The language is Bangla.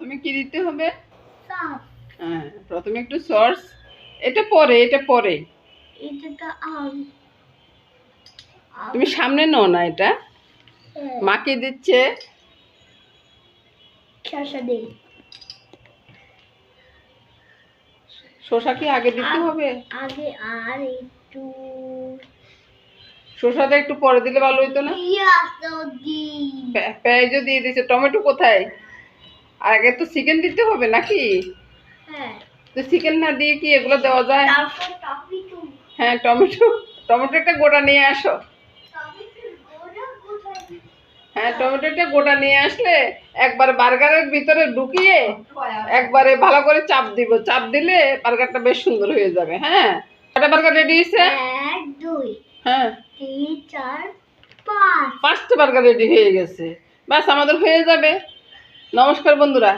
প্রথমে কি দিতে হবে? সস। হ্যাঁ, প্রথমে একটু সস। এটা পরে, এটা পরে। এটা তুমি সামনে নাও না এটা। মা কি দিচ্ছে? শসা দেই। শসা কি আগে দিতে হবে? আগে আর একটু শসাটা একটু পরে দিলে ভালো হইতো না? পেঁয়াজও দিয়ে দিয়েছে। টমেটো কোথায়? আর আগে তো চিকেন দিতে হবে নাকি? হ্যাঁ। তো চিকেন না দিয়ে কি এগুলো দেওয়া যায়? তারপর টমেটো। হ্যাঁ, টমেটো। টমেটো একটা গোটা নিয়ে আসো। হ্যাঁ, টমেটোটা গোটা নিয়ে আসলে একবার বার্গারের ভিতরে ঢুকিয়ে একবারে ভালো করে চাপ দিব। চাপ দিলে বার্গারটা বেশ সুন্দর হয়ে যাবে। হ্যাঁ, কটা বার্গার রেডি হয়েছে? 1 2 হ্যাঁ, 3 4 5। 5টা বার্গার রেডি হয়ে গেছে। ব্যাস আমাদের হয়ে যাবে। নমস্কার বন্ধুরা।